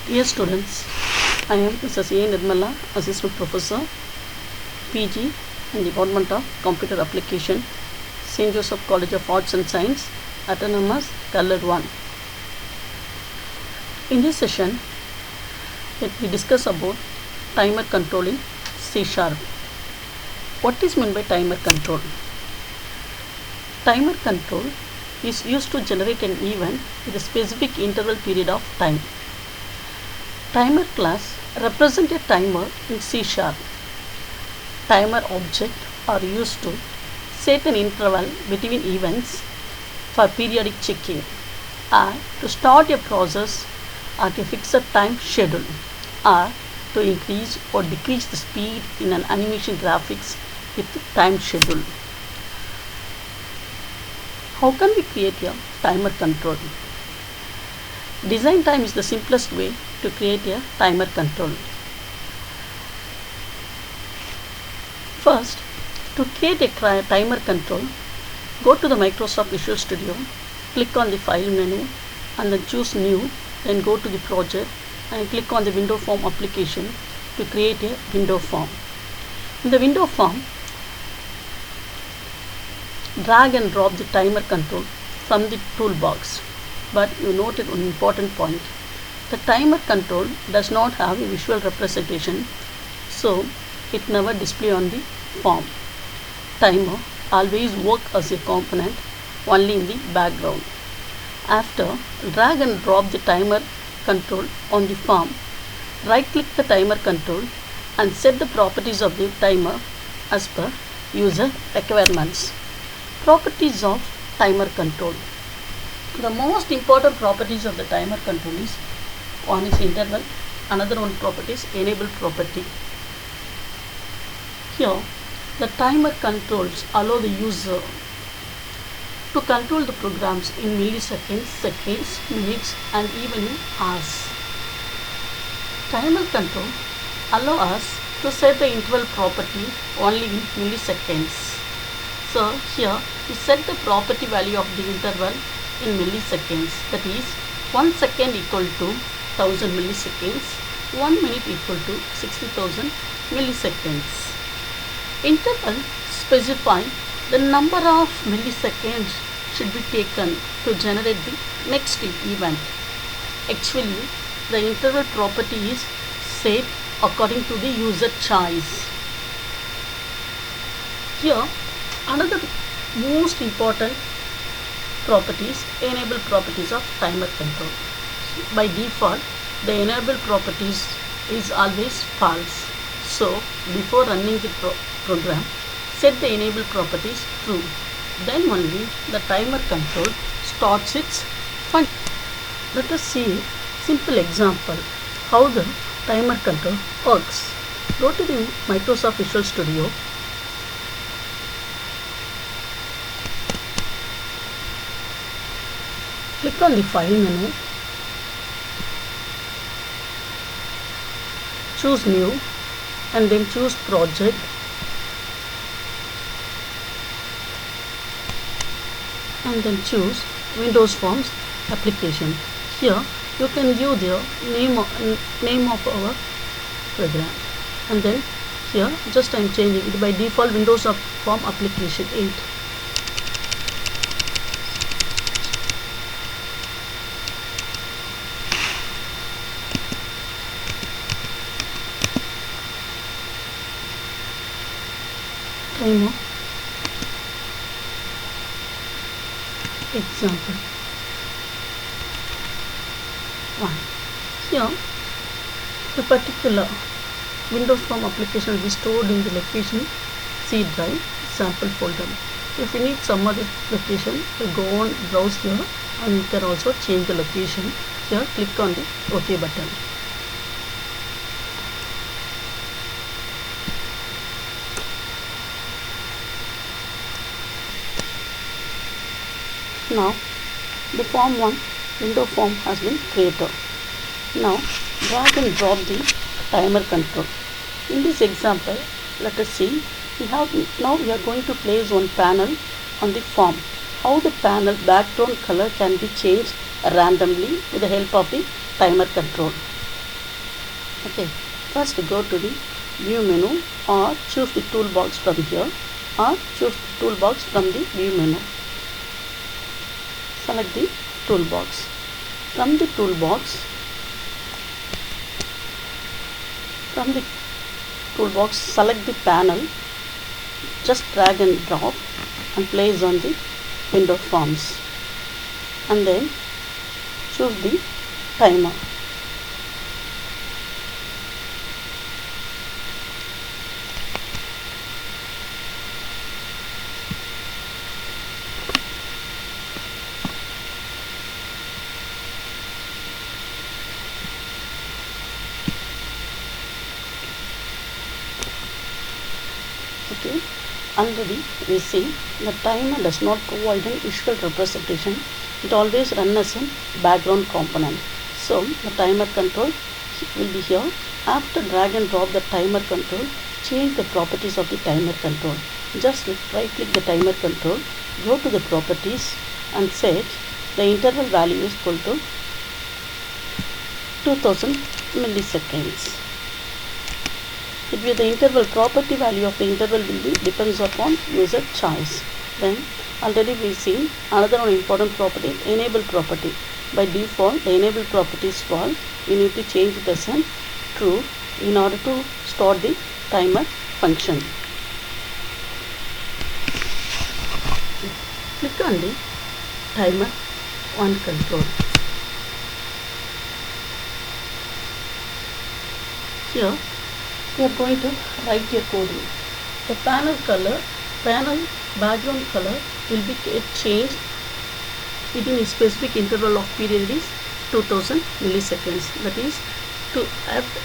Dear students, I am Mrs. A. Nirmala, Assistant Professor, PG in Department of Computer Application, St. Joseph College of Arts and Science, Autonomous, Colored 1. In this session, let me discuss about timer control in C#. What is meant by timer control? Timer control is used to generate an event with a specific interval period of time. Timer class represents a timer in C#. Timer objects are used to set an interval between events for periodic checking and to start a process at a fixed time schedule or to increase or decrease the speed in an animation graphics with time schedule. How can we create a timer control? Design time is the simplest way to create a timer control. First, to create a timer control, go to the Microsoft Visual Studio, click on the File menu and then choose New, then go to the Project and click on the Window Form application to create a window form. In the window form, drag and drop the timer control from the toolbox. But you noted an important point. The timer control does not have a visual representation, so it never display on the form. Timer always work as a component only in the background. After, drag and drop the timer control on the form. Right click the timer control and set the properties of the timer as per user requirements. Properties of timer control. The most important properties of the timer control is one is interval, another one property is enable property. Here, the timer controls allow the user to control the programs in milliseconds, seconds, minutes, and even in hours. Timer control allow us to set the interval property only in milliseconds. So here we set the property value of the interval in milliseconds, that is 1 second equal to 1000 milliseconds, 1 minute equal to 60,000 milliseconds. Interval specify the number of milliseconds should be taken to generate the next event. Actually, the interval property is set according to the user choice. Here, another most important properties, enable properties of timer control. By default, the enable properties is always false. So, before running the program, set the enable properties true. Then only the timer control starts its function. Let us see a simple example how the timer control works. Go to the Microsoft Visual Studio. Click on the File menu, choose New and then choose Project and then choose Windows Forms application. Here you can view the name of our program and then here just I am changing it by default Windows Form application 8. Timer example 1. Here the particular Windows Form application will be stored in the location C drive sample folder. If you need some other location, you go on browse here and you can also change the location. Here click on the OK button. Now the form 1 window form has been created. Now drag and drop the timer control. In this example, let us see we are going to place one panel on the form. How the panel background color can be changed randomly with the help of the timer control. Okay, first go to the view menu or choose the toolbox from here or choose the toolbox from the view menu. Select the toolbox. From the toolbox, select the panel, just drag and drop and place on the window forms, and then choose the timer. Okay, already we see the timer does not provide an visual representation. It always runs as a background component. So the timer control will be here. After drag and drop the timer control, change the properties of the timer control. Just right click the timer control, go to the properties and set the interval value is equal to 2000 milliseconds. It will the interval property value of the interval will be depends upon user choice. Then already we seen another one important property, enable property. By default the enable property is false. We need to change it as a true in order to start the timer function. Click on the timer 1 control. Here we are going to write your coding. The panel background color will be changed within a specific interval of period is 2000 milliseconds. That is,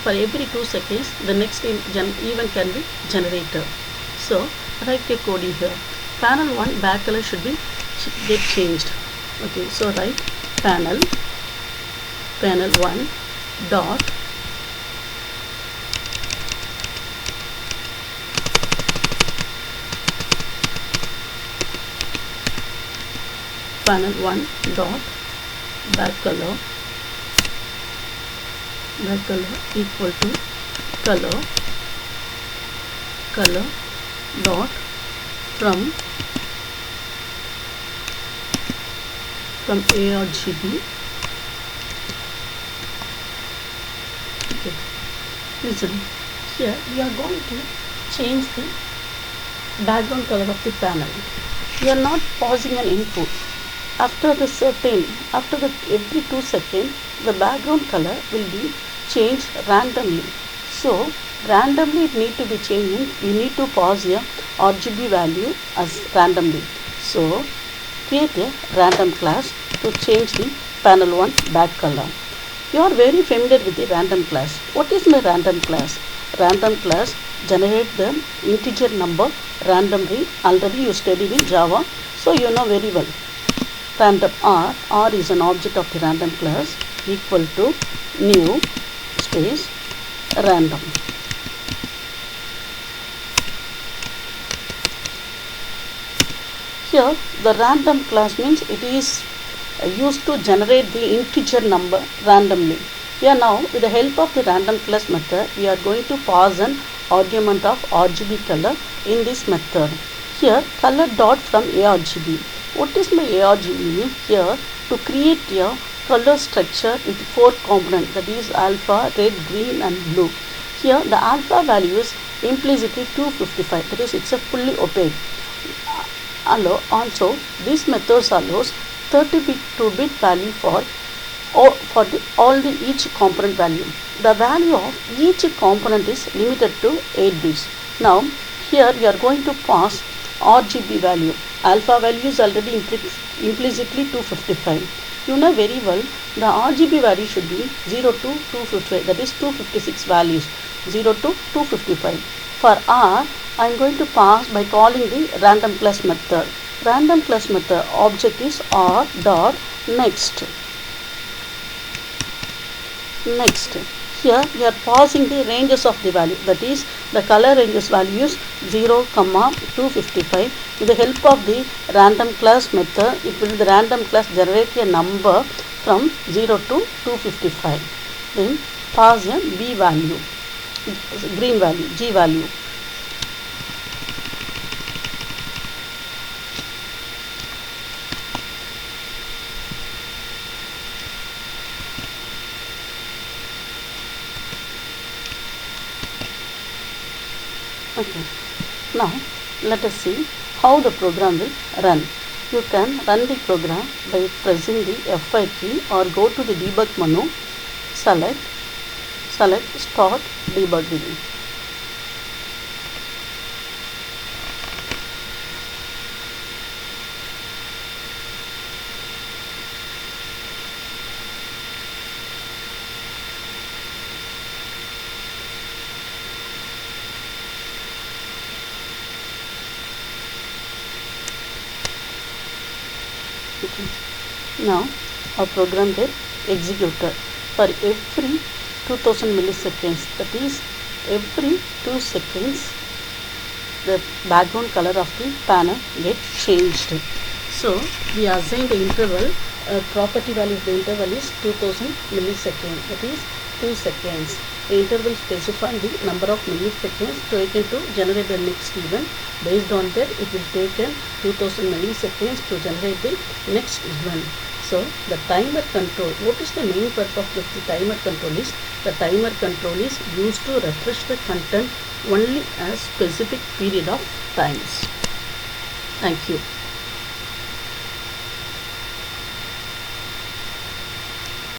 for every 2 seconds the next event can be generated. So write your coding here. Panel 1 back color should get changed. Okay, so write panel 1 dot panel 1 dot back color equal to color dot from ARGB. Okay, listen, here we are going to change the background color of the panel. We are not pausing an input. After every 2 seconds the background color will be changed randomly. So randomly it need to be changed. We need to pause here RGB value as randomly. So create a random class to change the panel 1 back color. You are very familiar with the random class. What is my random class? Random class generate the integer number randomly. Already you studied in Java, so you know very well. Random R is an object of the random class equal to new space random. Here the random class means it is used to generate the integer number randomly. Here now with the help of the random class method we are going to pass an argument of RGB color in this method. Here color dot from ARGB. What is my ARGB? Here to create a color structure with 4 components, that is alpha, red, green and blue. Here the alpha value is implicitly 255, that is it's a fully opaque. Also this method allows 32-bit value for each component value. The value of each component is limited to 8 bits. Now here we are going to pass RGB value. Alpha value is already implicitly 255. You know very well the RGB value should be 0 to 255, that is 256 values, 0 to 255. For R I am going to pass by calling the random class method. Random class method object is R dot next. Here we are passing the ranges of the value, that is the color ranges values 0, 255. With the help of the random class method, it will the random class generate a number from 0 to 255. Then pass a B value, green value, G value. Okay. Now let us see how the program will run. You can run the program by pressing the F5 key or go to the debug menu, select start debugging. Okay. Now our program get executed for every 2000 milliseconds, that is every 2 seconds the background color of the panel get changed. So we assign the interval, property value of the interval is 2000 milliseconds, that is 2 seconds. The interval specifies the number of milliseconds taken to generate the next event. Based on that, it will take 2000 milliseconds to generate the next event. So the timer control, what is the main purpose of the timer control is, the timer control is used to refresh the content only a specific period of times. Thank you.